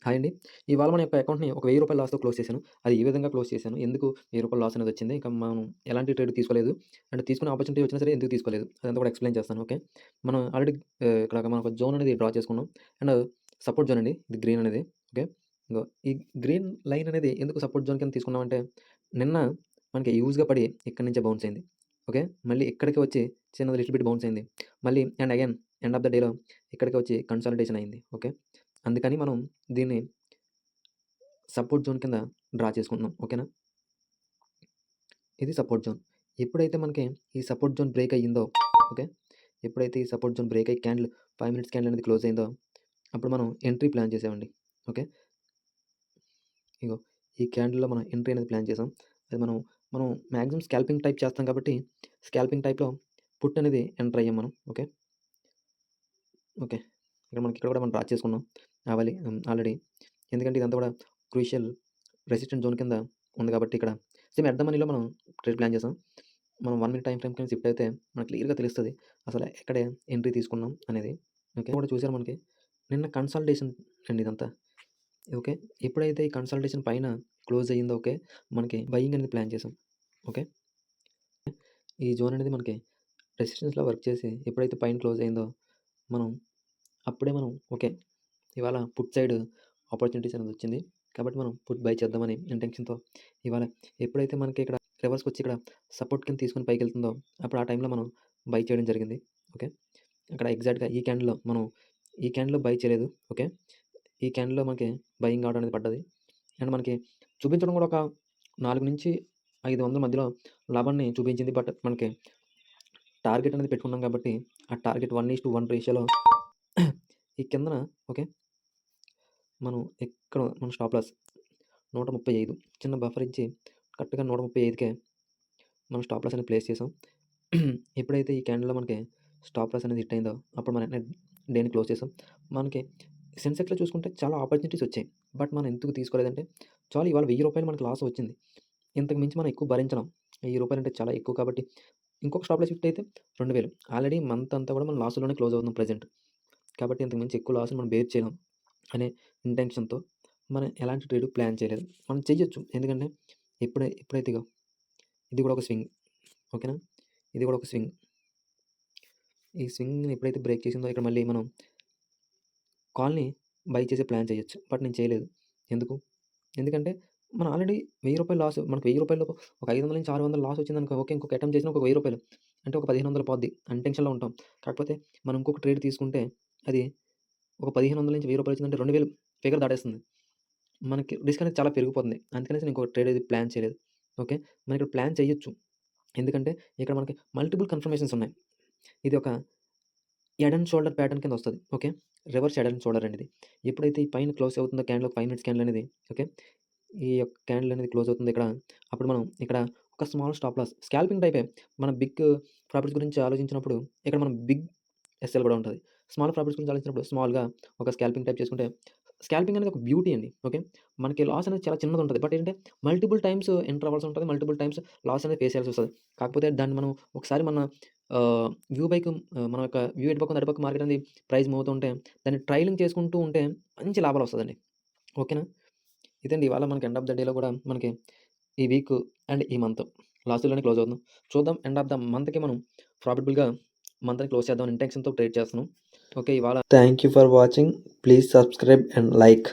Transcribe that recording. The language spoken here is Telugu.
హాయ్ అండి. ఇవాళ మన యొక్క అకౌంట్‌ని ఒక రూ. 1000 లాస్‌తో క్లోజ్ చేశాను. అది ఏ విధంగా క్లోజ్ చేశాను? ఎందుకు రూ. 1000 లాస్ అనేది వచ్చింది? ఇంకా మనం ఎలాంటి ట్రేడ్ తీసుకోలేదు. అండ్ తీసుకునే ఆపర్చునిటీ వచ్చినా సరే ఎందుకు తీసుకోలేదు? అదంతా కూడా ఎక్స్‌ప్లెయిన్ చేస్తాను. ఓకే. మనం ఆల్రెడీ ఇక్కడ మనం ఒక జోన్ అనేది డ్రా చేసుకున్నాం. అండ్ సపోర్ట్ జోన్ అండి. ఇది గ్రీన్ అనేది. ఓకే. ఇగో ఈ గ్రీన్ లైన్ అనేది ఎందుకు సపోర్ట్ జోన్ కింద తీసుకున్నామంటే నిన్న మనకి యూజ్‌గా పడి ఇక్కడి నుంచే బౌన్స్ అయింది. ఓకే. మళ్ళీ ఇక్కడికి వచ్చి చిన్నది లిటిల్ బిట్ బౌన్స్ అయింది. మళ్ళీ and again end of the డేలో ఇక్కడికి వచ్చి కన్సాలిడేషన్ అయింది. ఓకే. అందుకని మనం దీన్ని సపోర్ట్ జోన్ కింద డ్రా చేసుకుంటున్నాం. ఓకేనా? ఇది సపోర్ట్ జోన్. ఎప్పుడైతే మనకి ఈ సపోర్ట్ జోన్ బ్రేక్ అయ్యిందో, ఓకే. ఎప్పుడైతే ఈ సపోర్ట్ జోన్ బ్రేక్ అయ్యి 5 మినిట్స్ క్యాండిల్ అనేది క్లోజ్ అయిందో, అప్పుడు మనం ఎంట్రీ ప్లాన్ చేసామండి. ఓకే. ఇగో ఈ క్యాండిల్‌లో మనం ఎంట్రీ అనేది ప్లాన్ చేసాం. అది మనం మాక్సిమం స్కాల్పింగ్ టైప్ చేస్తాం కాబట్టి, స్కాల్పింగ్ టైప్‌లో పుట్ అనేది ఎంటర్ అయ్యాం మనం. ఓకే. ఓకే. ఇక్కడ కూడా మనం డ్రా చేసుకున్నాం. ఆల్రెడీ. ఎందుకంటే ఇదంతా కూడా క్రూషియల్ రెసిస్టెంట్ జోన్ కింద ఉంది కాబట్టి ఇక్కడ సేమ్ ఎట్ ద మనీలో మనం ట్రేడ్ ప్లాన్ చేసాం. మనం 1 మినిట్ టైమ్ ఫ్రేమ్ కింద షిఫ్ట్ అయితే మనకు క్లియర్‌గా తెలుస్తది. అసలు ఎక్కడ ఎంట్రీ తీసుకున్నాం అనేది. ఓకే. కూడా చూసారా మనకి నిన్న కన్సాలిడేషన్ అండి ఇదంతా. ఓకే. ఎప్పుడైతే ఈ కన్సాలిడేషన్ పైన క్లోజ్ అయ్యిందో ఓకే. మనకి బయింగ్ అనేది ప్లాన్ చేసాం. ఓకే. ఈ జోన్ అనేది మనకి రెసిస్టెన్స్‌లా వర్క్ చేసి ఎప్పుడైతే పైన క్లోజ్ అయిందో మనం అప్పుడే మనం ఓకే. ఇవాళ పుట్ సైడ్ ఆపర్చునిటీస్ అనేది వచ్చింది. కాబట్టి మనం పుట్ బై చేద్దామని ఇంటెన్షన్‌తో ఇవాళ ఎప్పుడైతే మనకి ఇక్కడ రివర్స్‌కొచ్చి ఇక్కడ సపోర్ట్ కింద తీసుకొని పైకెళ్తుందో అప్పుడు ఆ టైంలో మనం బై చేయడం జరిగింది. ఓకే. అక్కడ ఎగ్జాక్ట్‌గా ఈ క్యాండిల్‌లో బై చేయలేదు. ఓకే. ఈ క్యాండిల్‌లో మనకి బయింగ్ ఆర్డర్ అనేది పడ్డది. అండ్ మనకి చూపించడం కూడా ఒక 4-500 మధ్యలో లాభాన్ని చూపించింది. బట్ మనకి టార్గెట్ అనేది పెట్టుకున్నాం కాబట్టి ఆ టార్గెట్ 1:1 రేషియోలో ఈ కిందన ఓకే. మన స్టాప్ లాస్ 135 చిన్న బఫర్ ఇచ్చి కరెక్ట్‌గా 135కే మనం స్టాప్ లాస్ అనేది ప్లేస్ చేసాం. ఎప్పుడైతే ఈ క్యాండిల్‌లో మనకి స్టాప్ లాస్ అనేది హిట్ అయిందో అప్పుడు మనం డేని క్లోజ్ చేసాం. మనకి సెన్సెక్స్‌లో చూసుకుంటే చాలా ఆపర్చునిటీస్ వచ్చాయి. బట్ మనం ఎందుకు తీసుకోలేదంటే చాలు ఇవాళ రూ. 1000 మనకు లాస్ వచ్చింది. ఇంతకు మించి మనం ఎక్కువ భరించలేం. రూ. 1000 అంటే చాలా ఎక్కువ కాబట్టి ఇంకొక స్టాప్ లాస్ హిట్ అయితే 2000 ఆల్రెడీ మంత్ అంతా కూడా మనం లాస్‌లోనే క్లోజ్ అవుతున్నాం ప్రెజెంట్. కాబట్టి ఇంతకు మించి ఎక్కువ లాస్‌ని మనం బేర్ చేయలేం అనే ఇంటెన్షన్‌తో మనం ఎలాంటి ట్రేడ్ ప్లాన్ చేయలేదు. మనం చెయ్యొచ్చు. ఎందుకంటే ఎప్పుడైతే ఇగో ఇది కూడా ఒక స్వింగ్. ఓకేనా? ఇది కూడా ఒక స్వింగ్. ఈ స్వింగ్‌ని ఎప్పుడైతే బ్రేక్ చేసిందో ఇక్కడ మళ్ళీ మనం కాల్‌ని బై చేసే ప్లాన్ చేయొచ్చు. బట్ నేను చేయలేదు. ఎందుకు? ఎందుకంటే మనం ఆల్రెడీ రూ. 1000 లాస్ మనకు రూ. 1000 ఒక 500-600 లాస్ వచ్చిందనుకో ఓకే. ఇంకొక అటెంప్ట్ చేసినా ఒక రూ. 1000 అంటే ఒక 1500 పోద్ది. టెన్షన్‌లో ఉంటాం. కాకపోతే మనం ఇంకొక ట్రేడ్ తీసుకుంటే అది ఒక 1500-1000 వచ్చిందంటే 2000 ఫిగర్ దాటేస్తుంది. మనకి రిస్క్ అనేది చాలా పెరిగిపోతుంది. అందుకనేసి నేను ఇంకో ట్రేడ్ అనేది ప్లాన్ చేయలేదు. ఓకే. మనం ఇక్కడ ప్లాన్ చేయొచ్చు. ఎందుకంటే ఇక్కడ మనకి మల్టిపుల్ కన్ఫర్మేషన్స్ ఉన్నాయి. ఇది ఒక హెడ్ అండ్ షోల్డర్ ప్యాటర్న్ కింద వస్తది. Okay. Reverse head and shoulder అండి ఇది. ఎప్పుడైతే ఈ పైన క్లోజ్ అవుతుందో క్యాండిల్ ఒక 5 మినిట్స్ క్యాండిల్ అనేది ఓకే. ఈ యొక్క క్యాండిల్ అనేది క్లోజ్ అవుతుంది ఇక్కడ. అప్పుడు మనం ఇక్కడ ఒక స్మాల్ స్టాప్ లాస్ స్కాల్పింగ్ టైపే. మనం బిగ్ ప్రాఫిట్స్ గురించి ఆలోచించినప్పుడు ఇక్కడ మనం బిగ్ ఎస్ఎల్ కూడా ఉంటది. స్మాల్ ప్రాఫిట్స్ గురించి ఆలోచించినప్పుడు స్మాల్‌గా ఒక స్కాల్పింగ్ టైప్ చేసుకుంటే స్కాల్పింగ్ అనేది ఒక బ్యూటీ అండి. ఓకే. మనకి లాస్ అనేది చాలా చిన్నదుంటది. బట్ ఏంటంటే మల్టిపుల్ టైమ్స్ ఎంటర్ అవ్వాల్సి ఉంటది. మల్టిపుల్ టైమ్స్ లాస్ అనేది ఫేస్ చేయాల్సొస్తది. కాకపోతే దాన్ని మనం ఒకసారి మన మన యొక్క వ్యూ ఎటుపక్క అటుపక్క మార్కెట్ అనేది ప్రైస్ మూవ్ అవుతుంటే దాన్ని ట్రైలింగ్ చేసుకుంటూ ఉంటే మంచి లాభాలొస్తదండి. ఓకేనా? ఇదండి ఇవాళ మనకి ఎండ్ ఆఫ్ ద డేలో కూడా మనకి ఈ వీక్ అండ్ ఈ మంత్ లాస్ట్‌లోనే క్లోజ్ అవుతున్నాం. చూద్దాం ఎండ్ ఆఫ్ ద మంత్‌కి మనం ప్రాఫిటబుల్‌గా మంత్‌ని క్లోజ్ చేద్దాం అనే ఇంటెన్షన్‌తో ట్రేడ్ చేస్తున్నాం. ఓకే. ఇవాళ thank you for watching. Please subscribe and like.